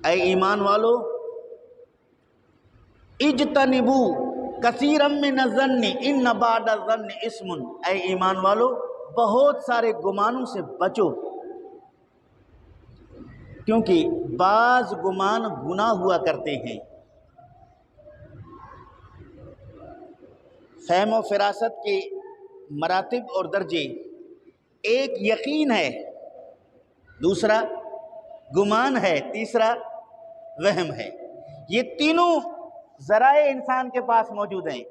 اے ایمان والو اجتنبو کثیرم من الظن ان بعد الظن اسم، اے ایمان والو بہت سارے گمانوں سے بچو، کیونکہ بعض گمان گناہ ہوا کرتے ہیں۔ فہم و فراست کے مراتب اور درجے، ایک یقین ہے، دوسرا گمان ہے، تیسرا وہم ہے۔ یہ تینوں ذرائع انسان کے پاس موجود ہیں۔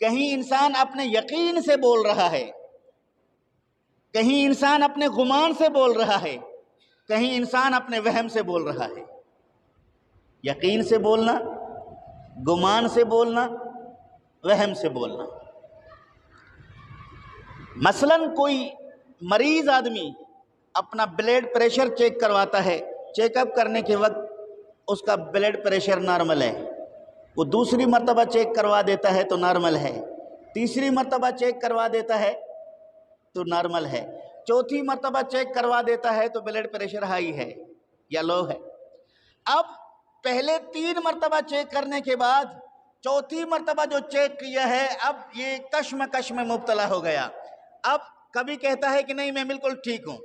کہیں انسان اپنے یقین سے بول رہا ہے، کہیں انسان اپنے گمان سے بول رہا ہے، کہیں انسان اپنے وہم سے بول رہا ہے۔ یقین سے بولنا، گمان سے بولنا، وہم سے بولنا۔ مثلاً کوئی مریض آدمی اپنا بلڈ پریشر چیک کرواتا ہے، چیک اپ کرنے کے وقت اس کا بلڈ پریشر نارمل ہے، وہ دوسری مرتبہ چیک کروا دیتا ہے تو نارمل ہے، تیسری مرتبہ چیک کروا دیتا ہے تو نارمل ہے، چوتھی مرتبہ چیک کروا دیتا ہے تو بلڈ پریشر ہائی ہے یا لو ہے۔ اب پہلے 3 مرتبہ چیک کرنے کے بعد چوتھی مرتبہ جو چیک کیا ہے، اب یہ کشمکش میں مبتلا ہو گیا۔ اب کبھی کہتا ہے کہ نہیں میں بالکل ٹھیک ہوں،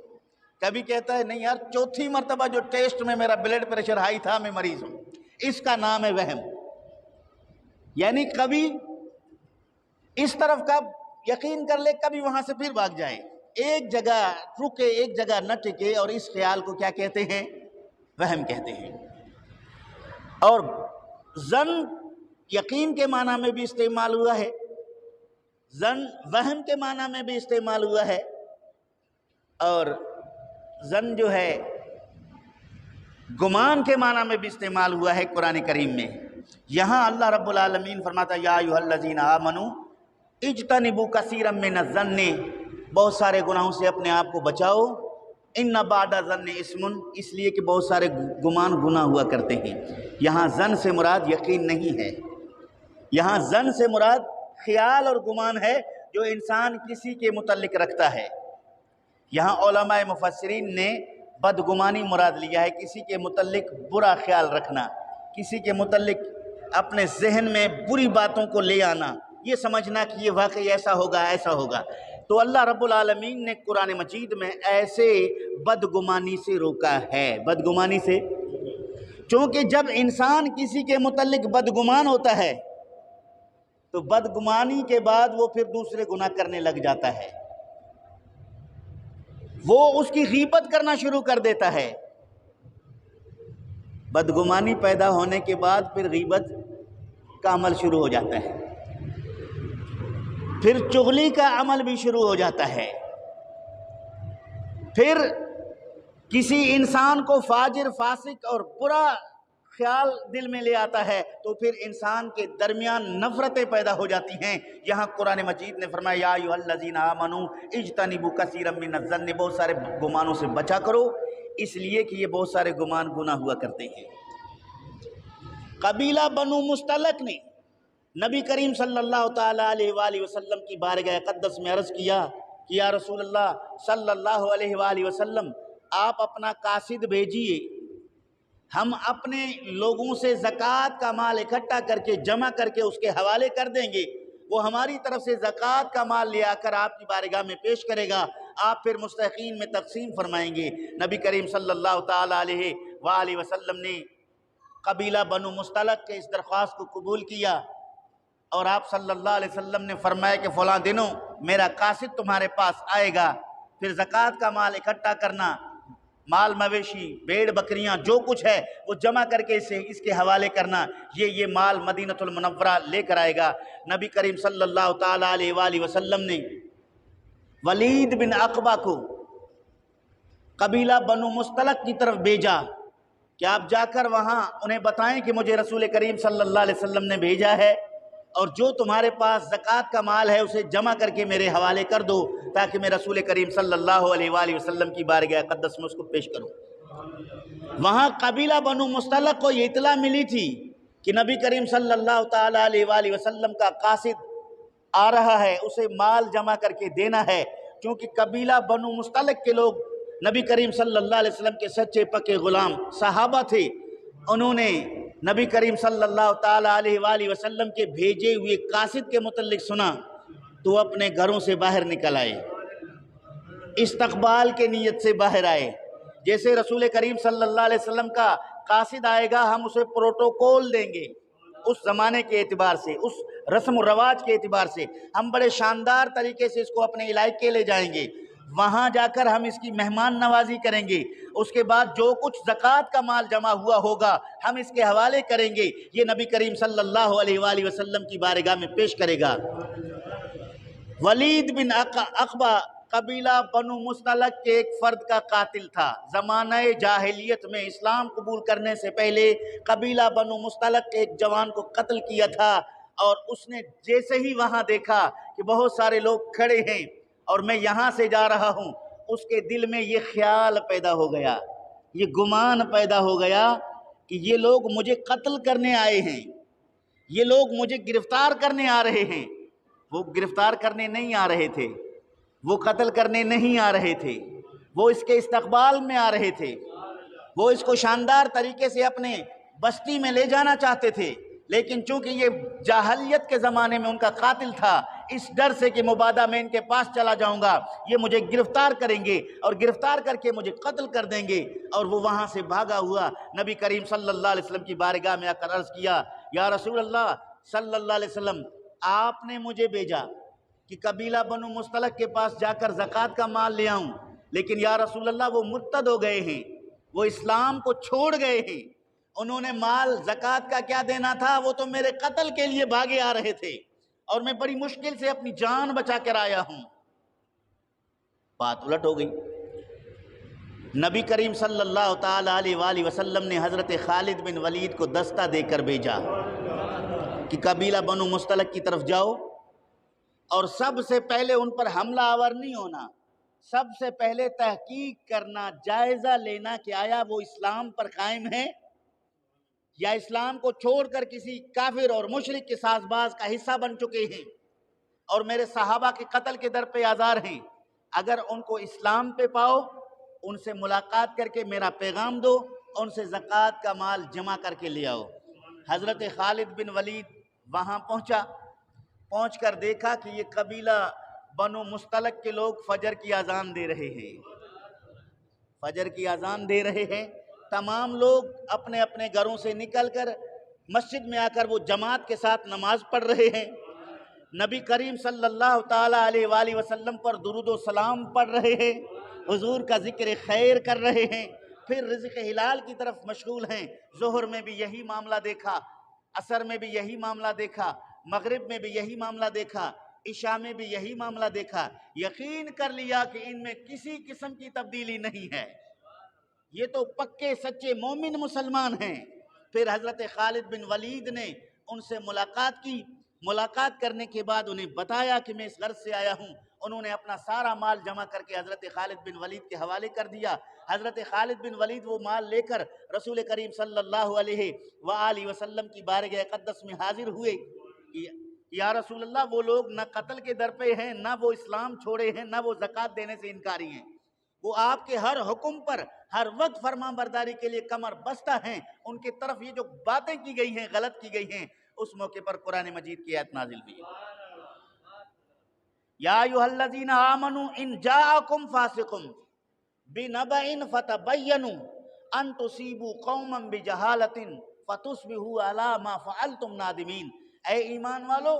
کبھی کہتا ہے نہیں یار چوتھی مرتبہ جو ٹیسٹ میں میرا بلڈ پریشر ہائی تھا میں مریض ہوں۔ اس کا نام ہے وہم۔ یعنی کبھی اس طرف کا یقین کر لے، کبھی وہاں سے پھر بھاگ جائے، ایک جگہ رکے، ایک جگہ نہ ٹکے، اور اس خیال کو کیا کہتے ہیں؟ وہم کہتے ہیں۔ اور ظن یقین کے معنی میں بھی استعمال ہوا ہے، ظن وہم کے معنی میں بھی استعمال ہوا ہے، اور ظن جو ہے گمان کے معنی میں بھی استعمال ہوا ہے قرآن کریم میں۔ یہاں اللہ رب العالمین فرماتا ہے یا ایھا الذین آمنوا اجتنبوا کثیرا من الظن، بہت سارے گناہوں سے اپنے آپ کو بچاؤ، ان بعد الظن اسم، اس لیے کہ بہت سارے گمان گناہ ہوا کرتے ہیں۔ یہاں ظن سے مراد یقین نہیں ہے، یہاں ظن سے مراد خیال اور گمان ہے جو انسان کسی کے متعلق رکھتا ہے۔ یہاں علماء مفسرین نے بدگمانی مراد لیا ہے، کسی کے متعلق برا خیال رکھنا، کسی کے متعلق اپنے ذہن میں بری باتوں کو لے آنا، یہ سمجھنا کہ یہ واقعی ایسا ہوگا ایسا ہوگا۔ تو اللہ رب العالمین نے قرآن مجید میں ایسے بدگمانی سے روکا ہے، بدگمانی سے، چونکہ جب انسان کسی کے متعلق بدگمان ہوتا ہے تو بدگمانی کے بعد وہ پھر دوسرے گناہ کرنے لگ جاتا ہے، وہ اس کی غیبت کرنا شروع کر دیتا ہے۔ بدگمانی پیدا ہونے کے بعد پھر غیبت کا عمل شروع ہو جاتا ہے، پھر چغلی کا عمل بھی شروع ہو جاتا ہے، پھر کسی انسان کو فاجر، فاسق اور برا خیال دل میں لے آتا ہے تو پھر انسان کے درمیان نفرتیں پیدا ہو جاتی ہیں۔ یہاں قرآن مجید نے فرمایا یا ایھا الذین آمنوا اجتنبوا کثیرا من الظن، بہت سارے گمانوں سے بچا کرو، اس لیے کہ یہ بہت سارے گمان گناہ ہوا کرتے ہیں۔ قبیلہ بنو مستلق نے نبی کریم صلی اللہ تعالیٰ علیہ وآلہ وسلم کی بارگاہ اقدس میں عرض کیا کہ یا رسول اللہ صلی اللہ علیہ وآلہ وسلم، آپ اپنا قاصد بھیجیے، ہم اپنے لوگوں سے زکوٰۃ کا مال اکٹھا کر کے جمع کر کے اس کے حوالے کر دیں گے، وہ ہماری طرف سے زکوٰۃ کا مال لے آ کر آپ کی بارگاہ میں پیش کرے گا، آپ پھر مستحقین میں تقسیم فرمائیں گے۔ نبی کریم صلی اللہ تعالیٰ علیہ وآلہ وسلم نے قبیلہ بنو مستلق کے اس درخواست کو قبول کیا، اور آپ صلی اللہ علیہ وسلم نے فرمایا کہ فلاں دنوں میرا قاصد تمہارے پاس آئے گا، پھر زکوٰۃ کا مال اکٹھا کرنا، مال مویشی، بھیڑ بکریاں جو کچھ ہے وہ جمع کر کے اس کے حوالے کرنا، یہ مال مدینہ المنورہ لے کر آئے گا۔ نبی کریم صلی اللہ تعالیٰ علیہ وآلہ وسلم نے ولید بن عقبہ کو قبیلہ بنو مستلق کی طرف بھیجا کہ آپ جا کر وہاں انہیں بتائیں کہ مجھے رسول کریم صلی اللہ علیہ وسلم نے بھیجا ہے، اور جو تمہارے پاس زکوٰۃ کا مال ہے اسے جمع کر کے میرے حوالے کر دو تاکہ میں رسول کریم صلی اللہ علیہ وآلہ وسلم کی بارگاہ اقدس میں اس کو پیش کروں۔ وہاں قبیلہ بنو مستلق کو یہ اطلاع ملی تھی کہ نبی کریم صلی اللہ تعالیٰ علیہ وآلہ وسلم کا قاصد آ رہا ہے، اسے مال جمع کر کے دینا ہے، کیونکہ قبیلہ بنو مستلق کے لوگ نبی کریم صلی اللہ علیہ وسلم کے سچے پکے غلام صحابہ تھے، انہوں نے نبی کریم صلی اللہ تعالیٰ علیہ وآلہ وسلم کے بھیجے ہوئے قاصد کے متعلق سنا تو اپنے گھروں سے باہر نکل آئے، استقبال کے نیت سے باہر آئے۔ جیسے رسول کریم صلی اللہ علیہ وسلم کا قاصد آئے گا ہم اسے پروٹوکول دیں گے، اس زمانے کے اعتبار سے، اس رسم و رواج کے اعتبار سے ہم بڑے شاندار طریقے سے اس کو اپنے علاقے لے جائیں گے، وہاں جا کر ہم اس کی مہمان نوازی کریں گے، اس کے بعد جو کچھ زکوٰۃ کا مال جمع ہوا ہوگا ہم اس کے حوالے کریں گے، یہ نبی کریم صلی اللہ علیہ وآلہ وسلم کی بارگاہ میں پیش کرے گا۔ ولید بن عقبہ قبیلہ بنو مستلق کے ایک فرد کا قاتل تھا۔ زمانہ جاہلیت میں اسلام قبول کرنے سے پہلے قبیلہ بنو مستلق کے ایک جوان کو قتل کیا تھا، اور اس نے جیسے ہی وہاں دیکھا کہ بہت سارے لوگ کھڑے ہیں اور میں یہاں سے جا رہا ہوں، اس کے دل میں یہ خیال پیدا ہو گیا، یہ گمان پیدا ہو گیا کہ یہ لوگ مجھے قتل کرنے آئے ہیں، یہ لوگ مجھے گرفتار کرنے آ رہے ہیں۔ وہ گرفتار کرنے نہیں آ رہے تھے، وہ قتل کرنے نہیں آ رہے تھے، وہ اس کے استقبال میں آ رہے تھے، وہ اس کو شاندار طریقے سے اپنے بستی میں لے جانا چاہتے تھے، لیکن چونکہ یہ جاہلیت کے زمانے میں ان کا قاتل تھا، اس ڈر سے کہ مبادا میں ان کے پاس چلا جاؤں گا یہ مجھے گرفتار کریں گے اور گرفتار کر کے مجھے قتل کر دیں گے، اور وہ وہاں سے بھاگا ہوا نبی کریم صلی اللہ علیہ وسلم کی بارگاہ میں آ کر عرض کیا، یا رسول اللہ صلی اللہ علیہ وسلم، آپ نے مجھے بھیجا کہ قبیلہ بنو مستلق کے پاس جا کر زکوٰۃ کا مال لے آؤں، لیکن یا رسول اللہ وہ مرتد ہو گئے ہیں، وہ اسلام کو چھوڑ گئے ہیں، انہوں نے مال زکوٰۃ کا کیا دینا تھا، وہ تو میرے قتل کے لیے بھاگے آ رہے تھے اور میں بڑی مشکل سے اپنی جان بچا کر آیا ہوں۔ بات الٹ ہو گئی۔ نبی کریم صلی اللہ تعالیٰ علیہ وآلہ وسلم نے حضرت خالد بن ولید کو دستہ دے کر بھیجا کہ قبیلہ بنو مستلق کی طرف جاؤ اور سب سے پہلے ان پر حملہ آور نہیں ہونا، سب سے پہلے تحقیق کرنا، جائزہ لینا کہ آیا وہ اسلام پر قائم ہے یا اسلام کو چھوڑ کر کسی کافر اور مشرک کے ساز باز کا حصہ بن چکے ہیں اور میرے صحابہ کے قتل کے در پہ آزار ہیں۔ اگر ان کو اسلام پہ پاؤ، ان سے ملاقات کر کے میرا پیغام دو، ان سے زکوٰۃ کا مال جمع کر کے لے آؤ۔ حضرت خالد بن ولید وہاں پہنچ کر دیکھا کہ یہ قبیلہ بنو مستلق کے لوگ فجر کی اذان دے رہے ہیں، فجر کی اذان دے رہے ہیں، تمام لوگ اپنے اپنے گھروں سے نکل کر مسجد میں آ کر وہ جماعت کے ساتھ نماز پڑھ رہے ہیں، نبی کریم صلی اللہ تعالیٰ علیہ وآلہ وسلم پر درود و سلام پڑھ رہے ہیں، حضور کا ذکر خیر کر رہے ہیں، پھر رزق حلال کی طرف مشغول ہیں۔ ظہر میں بھی یہی معاملہ دیکھا، عصر میں بھی یہی معاملہ دیکھا، مغرب میں بھی یہی معاملہ دیکھا، عشاء میں بھی یہی معاملہ دیکھا، یقین کر لیا کہ ان میں کسی قسم کی تبدیلی نہیں ہے، یہ تو پکے سچے مومن مسلمان ہیں۔ پھر حضرت خالد بن ولید نے ان سے ملاقات کی، ملاقات کرنے کے بعد انہیں بتایا کہ میں اس غرض سے آیا ہوں، انہوں نے اپنا سارا مال جمع کر کے حضرت خالد بن ولید کے حوالے کر دیا۔ حضرت خالد بن ولید وہ مال لے کر رسول کریم صلی اللہ علیہ وآلہ وسلم کی بارگاہ اقدس میں حاضر ہوئے کہ یا رسول اللہ وہ لوگ نہ قتل کے در پہ ہیں، نہ وہ اسلام چھوڑے ہیں، نہ وہ زکوٰۃ دینے سے انکاری ہیں، وہ آپ کے ہر حکم پر ہر وقت فرما برداری کے لیے کمر بستہ ہیں، ان کی طرف یہ جو باتیں کی گئی ہیں، غلط کی گئی ہیں۔ اس موقع پر قرآن مجید کی آیت نازل ہوئی، یا ایھا الذین آمنوا ان جاءکم فاسق بنبأ فتبینوا ان تصیبوا قوما بجہالۃ فتصبحوا علی ما فعلتم نادمین۔ اے ایمان والو،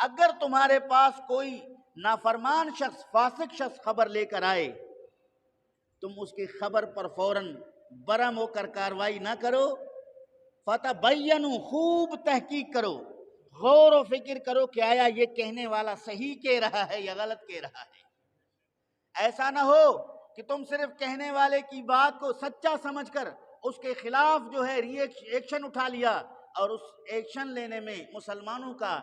اگر تمہارے پاس کوئی نافرمان شخص، فاسق شخص خبر لے کر آئے، تم اس کی خبر پر فوراً برہم ہو کر کاروائی نہ کرو، فتبینوا، خوب تحقیق کرو، غور و فکر کرو کہ آیا یہ کہنے والا صحیح کہہ رہا ہے یا غلط کہہ رہا ہے۔ ایسا نہ ہو کہ تم صرف کہنے والے کی بات کو سچا سمجھ کر اس کے خلاف جو ہے ایکشن اٹھا لیا اور اس ایکشن لینے میں مسلمانوں کا،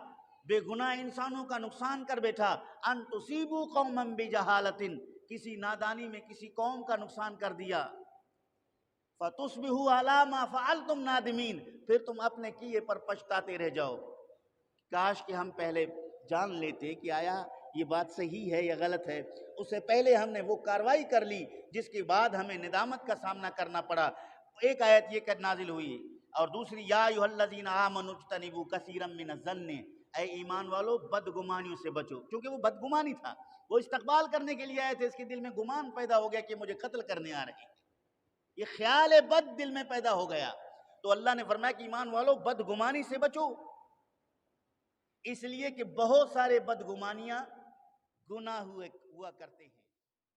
بے گناہ انسانوں کا نقصان کر بیٹھا۔ ان تصیبوا قوما بجہالۃ، کسی نادانی میں کسی قوم کا نقصان کر دیا، فتصبحوا علی ما فعلتم نادمین، پھر تم اپنے کیے پر پچھتاتے رہ جاؤ۔ کاش کہ ہم پہلے جان لیتے کہ آیا یہ بات صحیح ہے یا غلط ہے، اس سے پہلے ہم نے وہ کاروائی کر لی جس کے بعد ہمیں ندامت کا سامنا کرنا پڑا۔ ایک آیت یہ کہ نازل ہوئی اور دوسری یا ایھا الذین آمنوا اجتنبوا کثیرا من الظن، اے ایمان والو بدگمانیوں سے بچو، کیونکہ وہ بدگمانی تھا، وہ استقبال کرنے کے لیے آئے تھے، اس کے دل میں گمان پیدا ہو گیا کہ مجھے قتل کرنے آ رہے ہیں، یہ خیال بد دل میں پیدا ہو گیا، تو اللہ نے فرمایا کہ ایمان والو بدگمانی سے بچو، اس لیے کہ بہت سارے بدگمانیاں گناہ ہوا کرتے ہیں۔